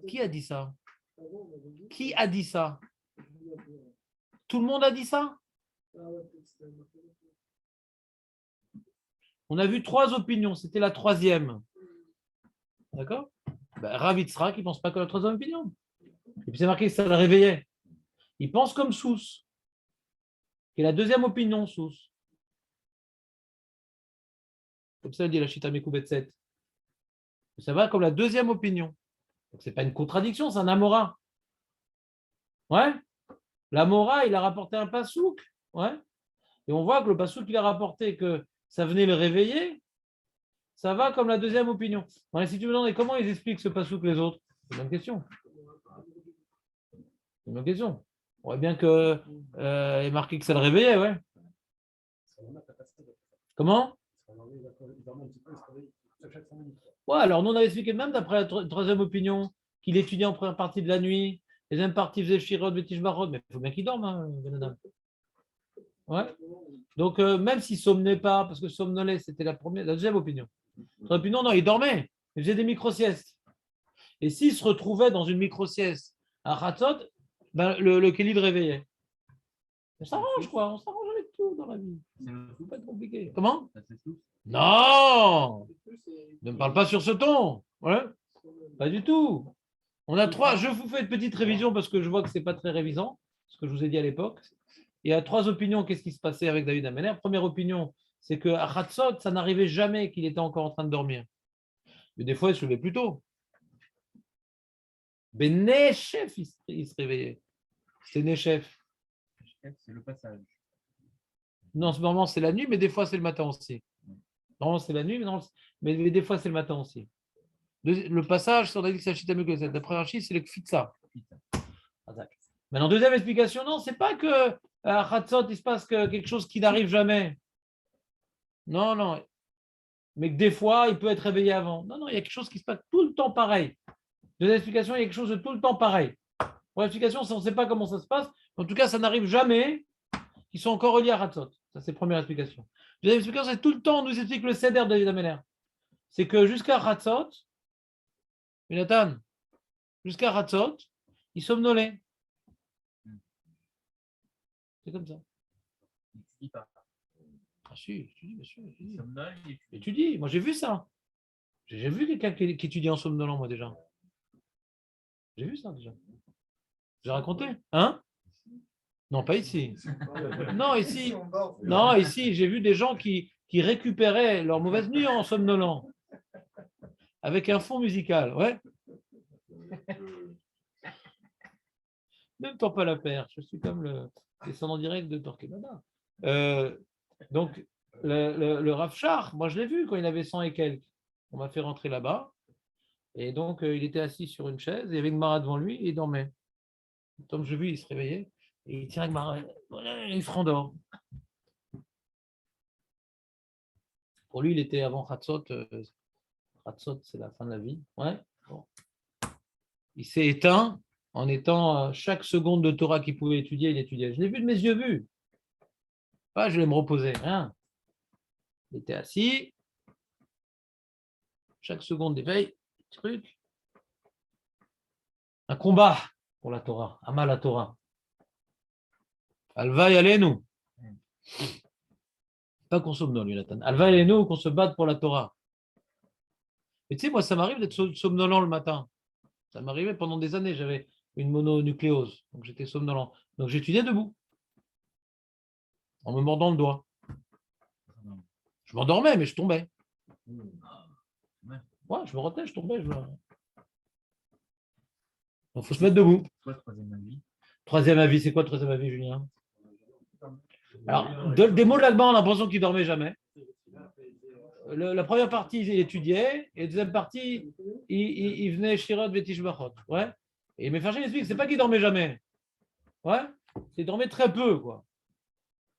Qui a dit ça? Qui a dit ça? Tout le monde a dit ça? On a vu 3 opinions, c'était la 3e. D'accord? Rav Yitzhak, il ne pense pas que la 3e opinion. Et puis c'est marqué que ça le réveillait. Il pense comme Sous. Et la 2e opinion, Sous. Comme ça, il dit la Chita Mekoubet 7. Ça va comme la 2e opinion. Donc, ce n'est pas une contradiction, c'est un Amora. Ouais. L'Amora, il a rapporté un pasouk. Ouais. Et on voit que le pasouk qu'il a rapporté, que ça venait le réveiller, ça va comme la 2e opinion. Bon, si tu me demandes comment ils expliquent ce pasouk les autres, c'est une bonne question. C'est une bonne question. On voit bien que est marqué que ça le réveillait, ouais. Comment? Ouais, alors nous on avait expliqué même d'après la 3e opinion qu'il étudiait en première partie de la nuit, deuxième partie faisait Shirot, Betishbarot, mais il faut bien qu'il dorme, hein, Ben Adam. Ouais. Donc même s'il somnait pas, parce que somnolait, c'était la 2e opinion. La 3e opinion, non, il dormait, il faisait des micro-siestes. Et s'il se retrouvait dans une micro-sieste à Khatzot, ben, le Kéli le réveillait. On s'arrange, quoi, on s'arrange avec tout dans la vie. C'est pas être compliqué. Comment? Non! Ne me parle pas sur ce ton. Ouais. Pas du tout. On a 3. Je vous fais une petite révision parce que je vois que ce n'est pas très révisant, ce que je vous ai dit à l'époque. Il y a 3 opinions. Qu'est-ce qui se passait avec David Ameller? Première opinion, c'est qu'à Khatzot, ça n'arrivait jamais qu'il était encore en train de dormir. Mais des fois, il se levait plus tôt. Mais Nechef, il se réveillait. C'est Nechef. C'est le passage. Non, normalement, c'est la nuit, mais des fois, c'est le matin aussi. Normalement, c'est la nuit, mais des fois, c'est le matin aussi. Le passage, on a dit que c'est Hachita Mekoset. D'après Rachid, c'est le Kfitsa. Maintenant, 2e explication, non, c'est pas que à Khatzot, il se passe quelque chose qui n'arrive jamais. Non, non. Mais que des fois, il peut être réveillé avant. Non, non, il y a quelque chose qui se passe tout le temps pareil. 2e explication, il y a quelque chose de tout le temps pareil. Pour l'explication, on ne sait pas comment ça se passe. En tout cas, ça n'arrive jamais qu'ils sont encore reliés à Khatzot. Ça, c'est la première explication. 2e explication, c'est tout le temps, on nous explique le Seder de David Ameller. C'est que jusqu'à Khatzot, Jonathan, jusqu'à Khatzot, il somnolait. C'est comme ça. Ah si, bien sûr. Étudie. Moi, j'ai vu ça. J'ai vu quelqu'un qui étudie en somnolant, moi, déjà. J'ai vu ça, déjà. J'ai raconté. Hein? Non, pas ici. Non, ici. Non, ici, j'ai vu des gens qui récupéraient leur mauvaise nuit en somnolant. Avec un fond musical, ouais. Même temps pas la perche. Je suis comme le descendant direct de Torquemada. Donc, le Rav Shach, moi je l'ai vu quand il avait 100 et quelques. On m'a fait rentrer là-bas. Et donc, il était assis sur une chaise, il y avait une mara devant lui et il dormait. Comme je l'ai vu, il se réveillait et il tient avec mara, il se rendort. Pour lui, il était avant Khatzot. Khatzot, c'est la fin de la vie. Ouais. Bon. Il s'est éteint en étant chaque seconde de Torah qu'il pouvait étudier, il étudiait. Je l'ai vu de mes yeux vus. Pas, je vais me reposer. Hein. Il était assis. Chaque seconde d'éveil, truc. Un combat pour la Torah, Amal la Torah. Alva y allez-nous. Pas qu'on somnole, Jonathan. Alva y allez-nous, qu'on se batte pour la Torah. Et tu sais, moi, ça m'arrive d'être somnolent le matin. Ça m'arrivait pendant des années, j'avais une mononucléose, donc j'étais somnolent. Donc j'étudiais debout, en me mordant le doigt. Je m'endormais, mais je tombais. Ouais, je me retenais, je tombais. Donc il faut se mettre debout. Quoi, troisième avis? Troisième avis, c'est quoi le troisième avis, Julien? Alors, des mots de l'allemand, on a l'impression qu'il ne dormait jamais. La première partie, il étudiait, et la deuxième partie, il venait Shirot Vetishbachot. Ouais. Et Mefarshim explique que ce n'est pas qu'il dormait jamais. Ouais. Il dormait très peu, quoi.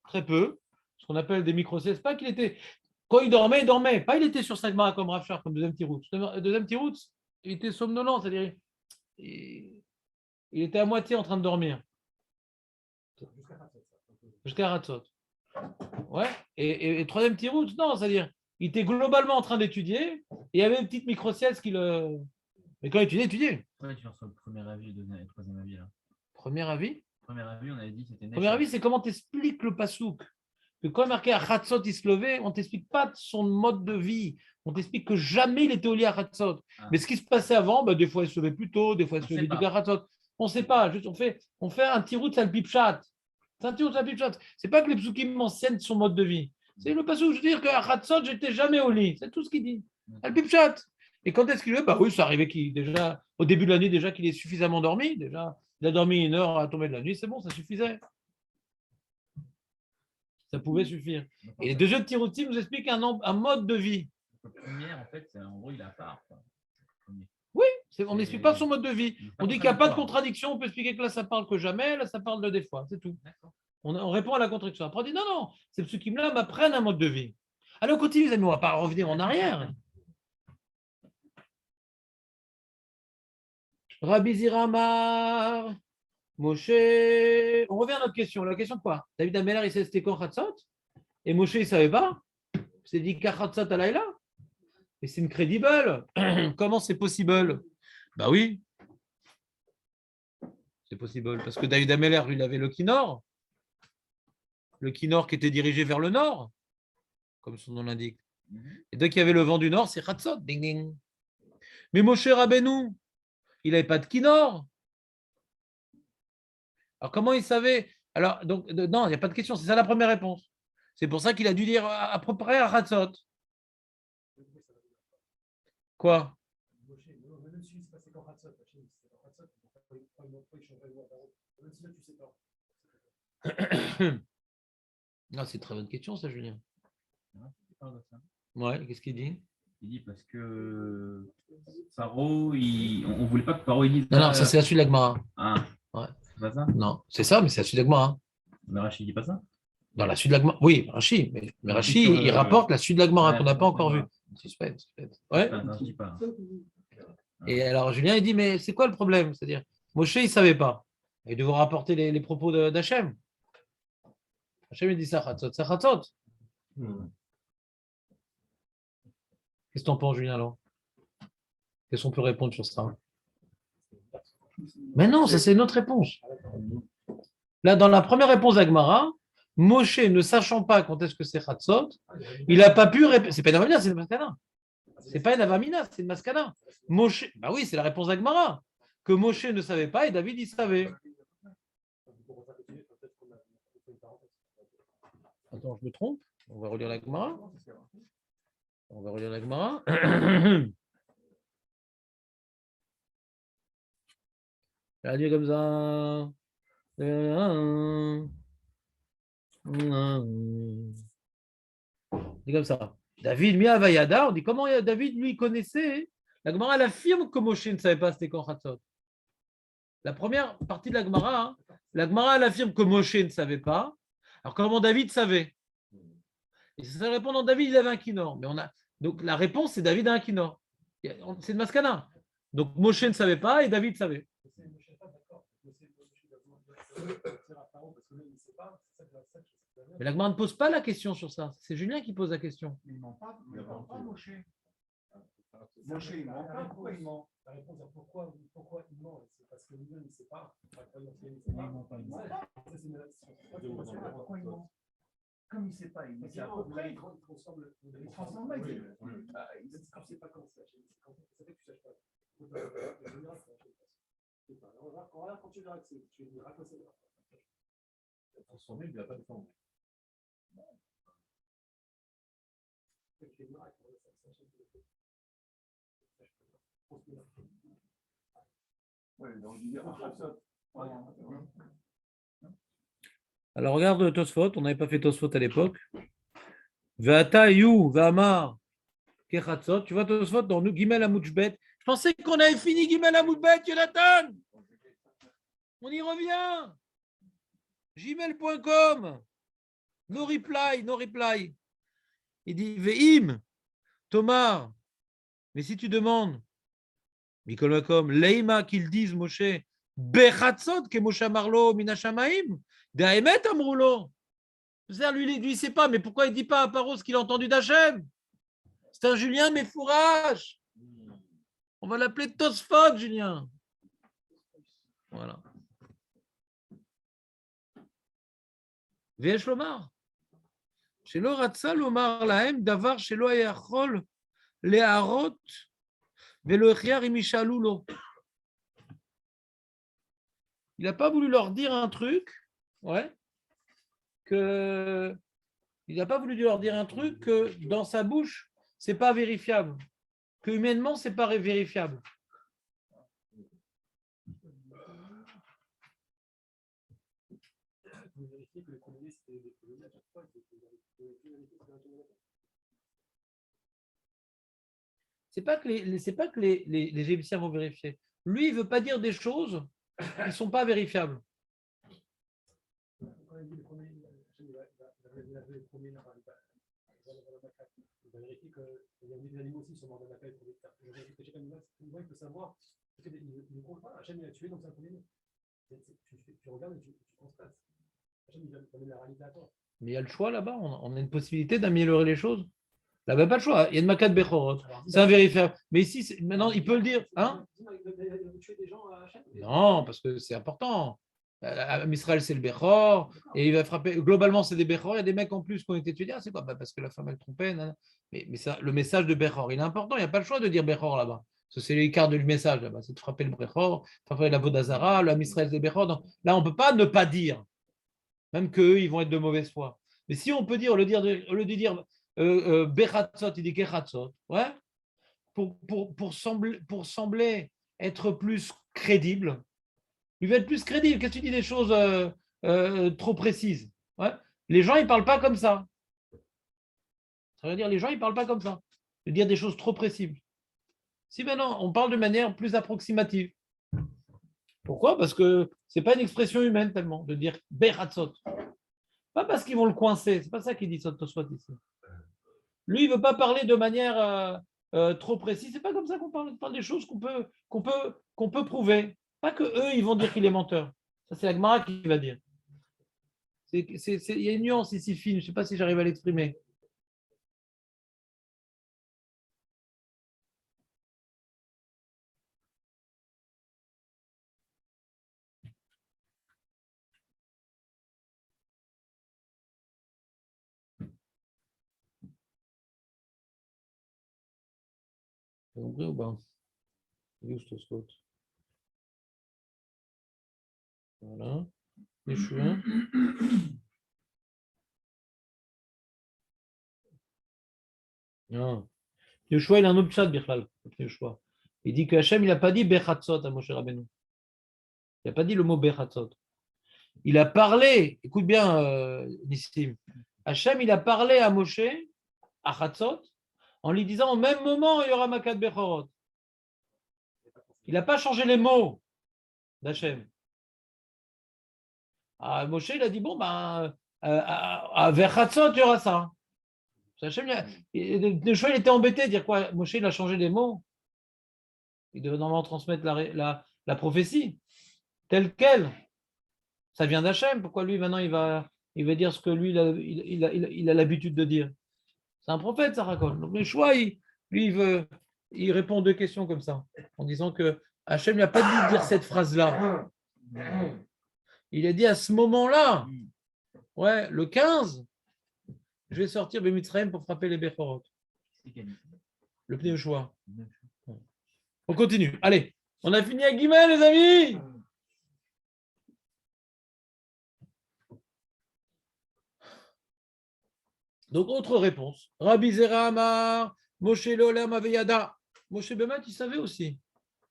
Très peu. Ce qu'on appelle des micro-siestes. Pas qu'il était. Quand il dormait, il dormait. Pas il était sur Sagmara comme Rav Shach, comme deuxième Tiroutz. Deuxième Tiroutz, il était somnolent, c'est-à-dire il était à moitié en train de dormir. Jusqu'à Ratzot. Ouais. Et troisième Tiroutz, non, c'est-à-dire il était globalement en train d'étudier et il y avait une petite micro-sieste qui le. Mais quand il étudiait. Ouais, tu reçois le premier avis et le troisième avis là. Premier avis. Premier avis, on avait dit que c'était. Premier avis, c'est comment tu expliques le pasouk. Que quand il est marqué à Hatzot, il se levait, on ne t'explique pas son mode de vie. On t'explique que jamais il était au lit à Hatzot. Mais ce qui se passait avant, des fois il se levait plus tôt, des fois il se levait à Hatzot. On ne sait pas. Juste, on fait un tirout al pipchat. C'est un tirout al pipchat. Ce n'est pas que les psukim mentionnent son mode de vie. C'est le pasouk. Je veux dire qu'à Hatzot, je n'étais jamais au lit. C'est tout ce qu'il dit. Al pipchat. Et quand est-ce qu'il est? Oui, ça arrivait déjà au début de la nuit, déjà qu'il est suffisamment dormi. Déjà, il a dormi 1 heure à tomber de la nuit, c'est bon, ça suffisait. Ça pouvait suffire. Et les deux jeux de Tiroutim nous expliquent un mode de vie. Le premier, en fait, en gros, il est à part. Oui, on n'explique pas son mode de vie. On dit qu'il n'y a pas de contradiction, on peut expliquer que là, ça parle que jamais, là, ça parle de des fois, c'est tout. On répond à la contradiction. Après, on dit non, ces psukim-là m'apprennent un mode de vie. Allez, on continue, les amis, on ne va pas revenir en arrière. Rabbi Ziramar, Moshe, on revient à notre question. La question de quoi? David Ameller, il sait c'était quand Hatzot? Et Moshe, il ne savait pas? C'est dit Kachatzot alayla? Et c'est une crédible. Comment c'est possible? Bah oui. C'est possible. Parce que David Ameller, il avait le Kinor. Le Kinor qui était dirigé vers le nord, comme son nom l'indique. Et dès qu'il y avait le vent du nord, c'est Hatzot. Ding ding. Mais Moshe Rabbeinu, il n'avait pas de Kinor. Alors, comment il savait? Alors, donc, non, il n'y a pas de question. C'est ça la première réponse. C'est pour ça qu'il a dû dire à peu près à Hatzot. Quoi? Non, c'est une très bonne question, ça, Julien. Ouais, qu'est-ce qu'il dit? Il dit parce que Paro, on ne voulait pas que Paro dise. Non, ça, c'est la suite de l'Agmara. Ah, ouais. C'est pas ça? Non, c'est ça, mais c'est la suite de l'Agmara. Mais Rachid dit pas ça? Dans la suite de l'Agmara. Oui, Rachid. Mais Rachid, il rapporte la suite de l'Agmara qu'on n'a pas encore vue. Suspense. Ouais. Non, je dis pas. Et alors, Julien, il dit, mais c'est quoi le problème? C'est-à-dire, Moshe, il ne savait pas. Il devait rapporter les propos d'Hachem. Hachem, il dit ça, Chatzot. C'est Chatzot. Qu'est-ce que tu en penses, Julien, alors? Qu'est-ce qu'on peut répondre sur ça? Mais non, ça, c'est notre réponse. Là, dans la première réponse d'Agmara, Moshe, ne sachant pas quand est-ce que c'est Chatzot, il n'a pas pu répondre. C'est pas une avamina, c'est une maskana. C'est pas une avamina, c'est une maskana. Moshe, bah oui, c'est la réponse d'Agmara. Que Moshe ne savait pas et David, il savait. Attends, je me trompe. On va relire la Gemara. On va relire la Gemara. Elle a dit comme ça. C'est comme ça. David Miavayada, on dit comment David lui connaissait. La Gemara elle affirme que Moshe ne savait pas c'était quand Chatzot. La première partie de la Gemara, la Gemara elle affirme que Moshe ne savait pas. Alors comment David savait? Et c'est ça répondant David il avait un kinor. Mais donc la réponse c'est David a un kinor. C'est une maskana. Donc Moshe ne savait pas et David savait. Mais la Gemara ne pose pas la question sur ça. C'est Julien qui pose la question. Moshe, il ment pas. Pourquoi il ment? La réponse est pourquoi il ment? C'est parce que lui-même, il ne sait pas. Pourquoi il ment? Comme il ne sait pas, il dit après, il transforme le. Il transforme pas, il dit. Quand c'est pas quand c'est, quand ça fait que tu ne saches pas. Quand tu verras que tu diras que c'est transformé, il ne va pas le faire. Alors regarde Tosfot, on n'avait pas fait Tosfot à l'époque. Ve'ata yu ve'amar kechatzot. Tu vois Tosfot dans nous Gimel Amouchbet. Je pensais qu'on avait fini Gimel Amouchbet, Jonathan. On y revient. Gmail.com. No reply, no reply. Il dit Ve'im, Tomar. Mais si tu demandes, Mikol Makom, Leima qu'ils disent Moshe, Bechatzot ke Moshe Marlo Minashamaim, Daemet Amroulo. C'est-à-dire, lui, il ne sait pas, mais pourquoi il ne dit pas à Paro ce qu'il a entendu d'Hachem? C'est un Julien, mais fourrage. On va l'appeler Tosfot, Julien. Voilà. Ve'esh lomar. Shelo ratza lomar lahem davar shelo hayachol leharot ve'lo echiyar im yishalu lo. Il n'a pas voulu leur dire un truc, ouais, que il n'a pas voulu leur dire un truc que dans sa bouche, c'est pas vérifiable, que humainement, c'est pas vérifiable. C'est pas que les Égyptiens vont vérifier. Lui, il veut pas dire des choses qui ne sont pas vérifiables. Mais il y a le choix là-bas, on a une possibilité d'améliorer les choses. Là, il n'y a pas le choix. Il y a une maquette Bechorot. C'est invérifiable. Mais ici, maintenant, il peut le dire. Hein? Non, parce que c'est important. Israël, c'est le Bechor. Et il va frapper. Globalement, c'est des Bechor. Il y a des mecs en plus qui ont été étudiés. C'est quoi? Parce que la femme, elle trompait. Mais ça, le message de Bechor, il est important. Il n'y a pas le choix de dire Bechor là-bas. C'est l'écart du message là-bas. C'est de frapper le Bechor, frapper la Vodazara, le Israël, c'est Bechor. Donc, là, on ne peut pas ne pas dire. Même qu'eux, ils vont être de mauvaise foi. Mais si on peut dire, au lieu de dire Bechatzot, il dit Kechatzot, ouais, pour sembler être plus crédible. Il veut être plus crédible. Qu'est-ce que tu dis des choses trop précises, ouais? Les gens, ils ne parlent pas comme ça. Ça veut dire les gens, ils ne parlent pas comme ça. De dire des choses trop précises. Si maintenant, on parle de manière plus approximative. Pourquoi? Parce que ce n'est pas une expression humaine tellement, de dire Bechatzot. Pas parce qu'ils vont le coincer. Ce n'est pas ça qu'il dit Tosfot ici. Lui, il ne veut pas parler de manière trop précise. Ce n'est pas comme ça qu'on parle. On parle des choses qu'on peut prouver. Pas que eux, ils vont dire qu'il est menteur. Ça, c'est la Gemara qui va dire. Il y a une nuance ici fine. Je ne sais pas si j'arrive à l'exprimer. Vous compris ou pas? Voilà. Yeshua. Non. Yeshua, il a un autre chat, Birchal. Il dit que Hachem, il n'a pas dit Bechatzot à Moshe Rabbeinu. Il n'a pas dit le mot Bechatzot. Il a parlé, écoute bien, Nissim. Hachem, il a parlé à Moshe, à Chatzot, en lui disant au même moment, il y aura Makat Bechorot. Il n'a pas changé les mots d'Hachem. Moshe, il a dit, bon, vers Chatzot, il y aura ça. Hachem, il était embêté de dire quoi? Moshe, il a changé les mots. Il devait normalement transmettre la prophétie telle qu'elle. Ça vient d'Hachem. Pourquoi lui, maintenant, il va dire ce que lui, il a l'habitude de dire? C'est un prophète, ça raconte. Donc, le choix, lui, il veut il répond 2 questions comme ça, en disant que Hachem n'a pas dit de dire cette phrase-là. Il a dit à ce moment-là, ouais, le 15, je vais sortir de Mitzrayim pour frapper les Bechorot. Le pneu choix. On continue. Allez, on a fini à Guimel, les amis. Donc, autre réponse. Rabbi Zera Amar, Moshe Lolam Aveyada. Moshe Bemet, il savait aussi.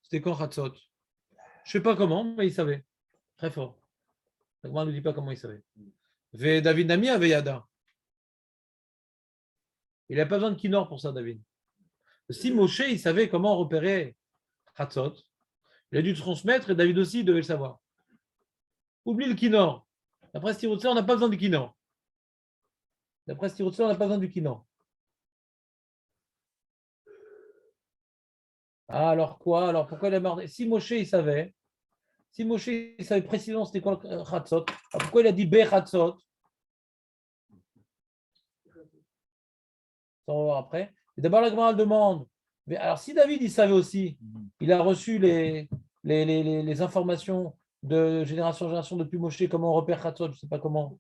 C'était quand Hatzot. Je ne sais pas comment, mais il savait. Très fort. Moi, ne nous dit pas comment il savait. Ve David Nami Aveyada. Il n'a pas besoin de Kinor pour ça, David. Si Moshe, il savait comment repérer Hatzot, il a dû transmettre et David aussi devait le savoir. Oublie le Kinor. D'après Stirutzer, on n'a pas besoin du Kinor. D'après Stirutzer, on n'a pas besoin du Kinor. Ah, alors quoi? Alors pourquoi il a merdé? Si Moshe, il savait précisément c'était quoi le Hatzot, alors pourquoi il a dit Be Hatzot? On va voir après. Et d'abord, la Gemara demande. Mais alors, si David, il savait aussi, il a reçu les informations de génération en génération depuis Moshe, comment on repère Hatzot, je ne sais pas comment.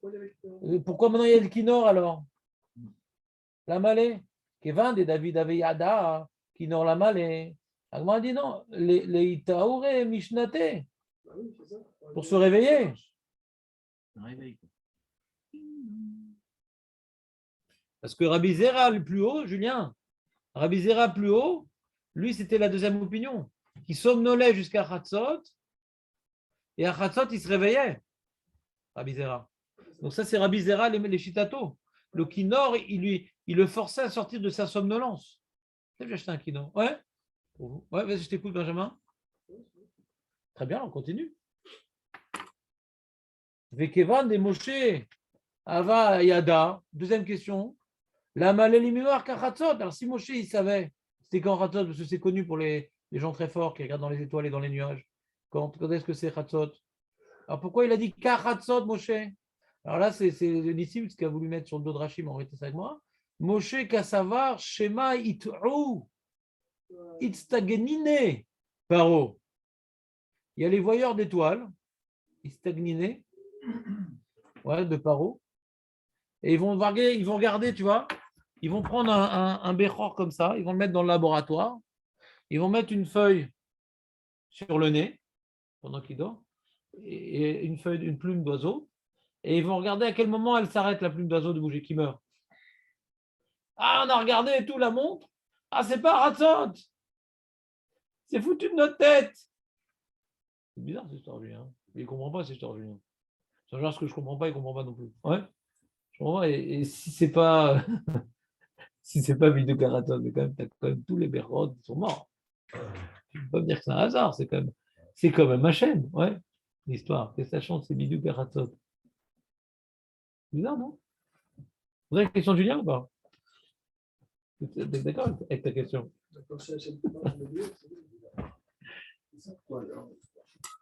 Pourquoi maintenant il y a le Kinor alors? La Malé. Kevin de David Aveyada, Kinor la Malé. La Gemara dit non, les Itaoure Mishnate. Pour se réveiller. Parce que Rabbi Zera, le plus haut, Julien, Rabbi Zera plus haut, lui, c'était la deuxième opinion. Il somnolait jusqu'à Hatzot, et à Hatzot, il se réveillait. Rabbi Zera. Donc ça, c'est Rabbi Zera, les Chitato. Le Kinor, il le forçait à sortir de sa somnolence. J'ai acheté un Kinor. Ouais. Ouais, vas-y, je t'écoute, Benjamin. Très bien, on continue. Vekevan de Moshe Ava Yada. Deuxième question. La Malélimivar Kachatzot. Alors, si Moshe, il savait, c'était quand Hatzot, parce que c'est connu pour les gens très forts qui regardent dans les étoiles et dans les nuages. Quand est-ce que c'est Hatzot? Alors, pourquoi il a dit Kachatzot, Moshe? Alors là, c'est Nissim qui a voulu mettre sur le dos de Rachim, en réalité, c'est avec moi. Moshe Kassavar Shema It'u Itstagenine Paro. Il y a les voyeurs d'étoiles, Itstagenine, ouais, de Paro. Et ils vont regarder, tu vois, ils vont prendre un béchor comme ça, ils vont le mettre dans le laboratoire, ils vont mettre une feuille sur le nez pendant qu'il dort, et une plume d'oiseau, et ils vont regarder à quel moment elle s'arrête, la plume d'oiseau de bouger, qui meurt. Ah, on a regardé et tout, la montre. Ah, c'est pas Hatzot. C'est foutu de notre tête. C'est bizarre cette histoire, Julien. Il ne comprend pas cette histoire, Julien. C'est genre ce que je ne comprends pas, il ne comprend pas non plus. Ouais. Je comprends pas. Et si c'est pas si c'est pas Vidou Karaton, mais quand même tous les Bérod qui sont morts. Je ne peux pas me dire que c'est un hasard, c'est quand même ma chaîne, ouais. L'histoire. Qu'est-ce que ça chante, c'est Vidou Karaton. Bizarre, non? Vous avez une question de Julien ou pas? T'es d'accord avec ta question?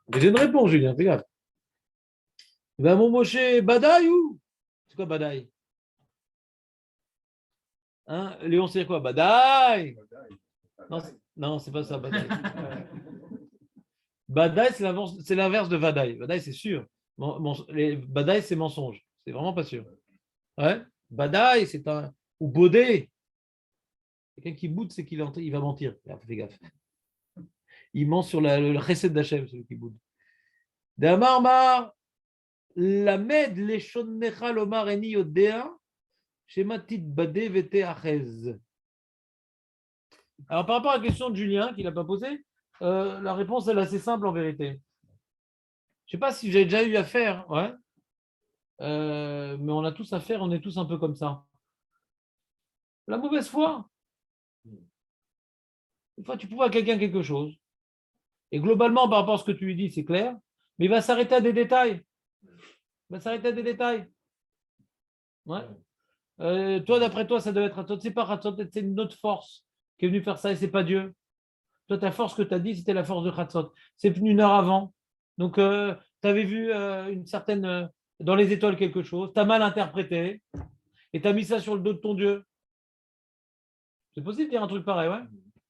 Mais j'ai une réponse, Julien, fais gaffe. Ben, mon Moshe, Badaï ou? C'est quoi Badaï? Hein, Léon, c'est quoi? Badaï? Non, c'est pas ça, Badaï. Badaï, c'est l'inverse de Vadaï. Vadaï, c'est sûr. Badaï, c'est mensonge. C'est vraiment pas sûr. Ouais. Badaï, c'est un. Ou Baudé. Quelqu'un qui boude, c'est qu'il va mentir. Fais gaffe. Il ment sur le recette d'Hachem, celui qui boude. D'amarmar, la med leshonnecha lomar eni yodea, shematit badé vete achez. Alors, par rapport à la question de Julien, qu'il n'a pas posée, la réponse est assez simple en vérité. Je ne sais pas si j'ai déjà eu affaire, ouais. Mais on a tous affaire, on est tous un peu comme ça. La mauvaise foi. Une fois, tu prouves à quelqu'un quelque chose. Et globalement, par rapport à ce que tu lui dis, c'est clair. Mais il va s'arrêter à des détails. Ouais. Toi, d'après toi, ça doit être Hatzot. C'est pas Hatzot, c'est une autre force qui est venue faire ça et c'est pas Dieu. Toi, ta force que tu as dit, c'était la force de Hatzot. C'est venu une heure avant. Donc, tu avais vu une certaine. Dans les étoiles quelque chose. Tu as mal interprété. Et tu as mis ça sur le dos de ton Dieu. C'est possible de dire un truc pareil, ouais?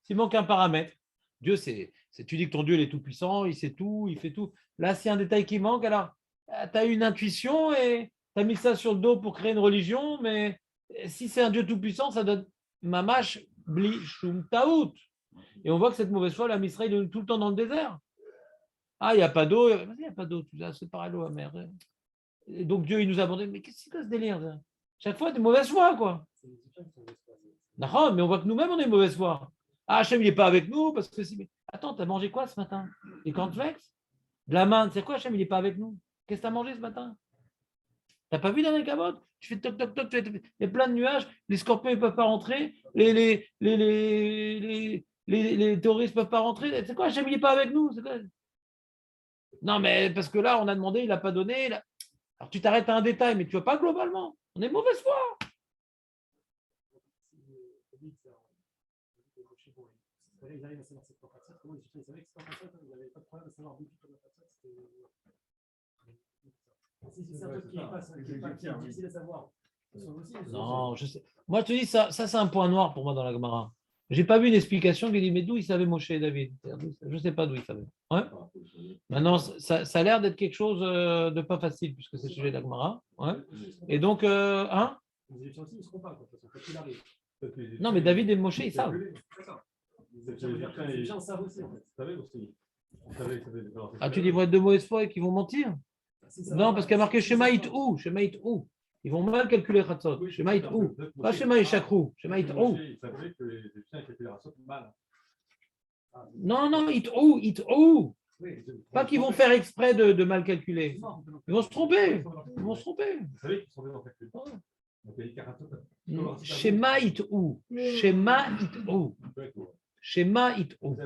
S'il manque un paramètre, Dieu, tu dis que ton Dieu il est tout puissant, il sait tout, il fait tout. Là, s'il y a un détail qui manque, alors tu as eu une intuition et tu as mis ça sur le dos pour créer une religion, mais si c'est un Dieu tout puissant, ça donne mamash bli shum taout. Et on voit que cette mauvaise foi, la Misraël est tout le temps dans le désert. Ah, il n'y a pas d'eau, il n'y a pas d'eau, c'est pareil l'eau amère. Et donc Dieu, il nous abandonne. Mais qu'est-ce que c'est que ce délire ça? Chaque fois, des mauvaises foi, quoi. Non, mais on voit que nous-mêmes, on est mauvaise foi. Ah, Hachem, il n'est pas avec nous parce que si. Mais attends, tu as mangé quoi ce matin? Des cornflakes? De la manne, c'est quoi, Hachem, il n'est pas avec nous? Qu'est-ce que tu as mangé ce matin? Tu n'as pas vu dans les cabotes? Tu fais toc toc toc, il y a plein de nuages, les scorpions ne peuvent pas rentrer, les terroristes ne peuvent pas rentrer. C'est quoi, Hachem, il n'est pas avec nous? Non, mais parce que là, on a demandé, il n'a pas donné. Alors tu t'arrêtes à un détail, mais tu ne vois pas globalement. On est mauvaise foi. Ils arrivent à savoir cette température. Comment ils savaient que cette température, ils n'avaient pas de problème à savoir d'où toute la température. C'est un truc qui est difficile à savoir. Non, je sais. Moi, je te dis, ça c'est un point noir pour moi dans la Gemara. Je n'ai pas vu une explication qui dit, mais d'où il savait Moshe et David? Je ne sais pas d'où il savait. Ouais. Maintenant, ça a l'air d'être quelque chose de pas facile, puisque c'est le sujet de la Gemara. Ouais. Et donc, hein? Les Égyptiens aussi, ils ne seront pas, de toute façon, quand il arrive. Non, mais David et Moshe, ils savent. Les Égyptiens savent aussi, en fait. Ah, tu dis, ils vont être de mauvaise foi et qu'ils vont mentir? Non, parce qu'il y a marqué Shema it ou. Shema it ou. Ils vont mal calculer Khatzot. Shema it ou. Pas Shema et Chakrou. Shema it ou. Non, non, it ou. It ou. Pas qu'ils vont faire exprès de mal calculer. Ils vont se tromper. Ils vont se tromper. Shema it ou. Shema it ou. Shema it ou.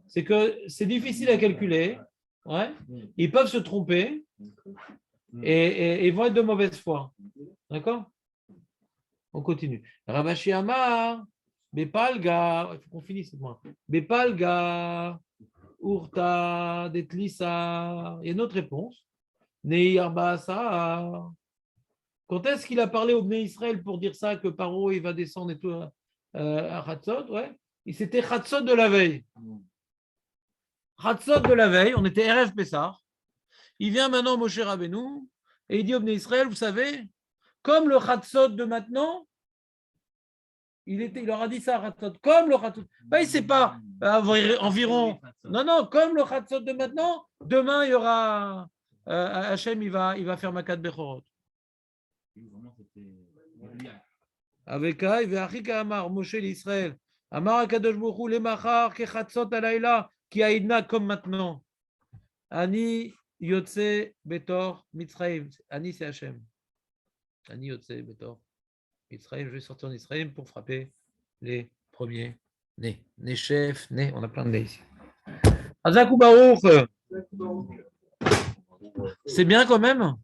C'est que c'est difficile à calculer. Ouais. Ils peuvent se tromper et ils vont être de mauvaise foi. D'accord? On continue. Ravashi Amar, Bepalga, il faut qu'on finisse cette fois. Bepalga, Urta, Detlisa. Il y a une autre réponse. Neir Baasa. Quand est-ce qu'il a parlé au Bnei Israël pour dire ça, que Paro il va descendre et tout à Hatzot? Ouais. C'était Hatzot de la veille. Hatzot de la veille, on était Erev Pessah. Il vient maintenant Moshe Rabbeinu et il dit au Bnei Israël, vous savez, comme le Hatzot de maintenant, il leur a dit ça, Hatzot, comme le Hatzot. Ben, il ne sait pas, environ. Non, comme le Hatzot de maintenant, demain il y aura Hachem, il va faire Makat Bechorot. Avec Achika Amar, Moshe l'Israël, Amar Akadosh Baruch Hu, Lemachar, Kechatzot Alayla, qui aïdna comme maintenant. Ani Yotse Betor Mitzrayim. Ani c'est Hachem. Ani Yotse Betor Mitzrayim. Je vais sortir en Israël pour frapper les premiers nés. Nechef, nés. On a plein de nés ici. Azakou Baruch. C'est bien quand même.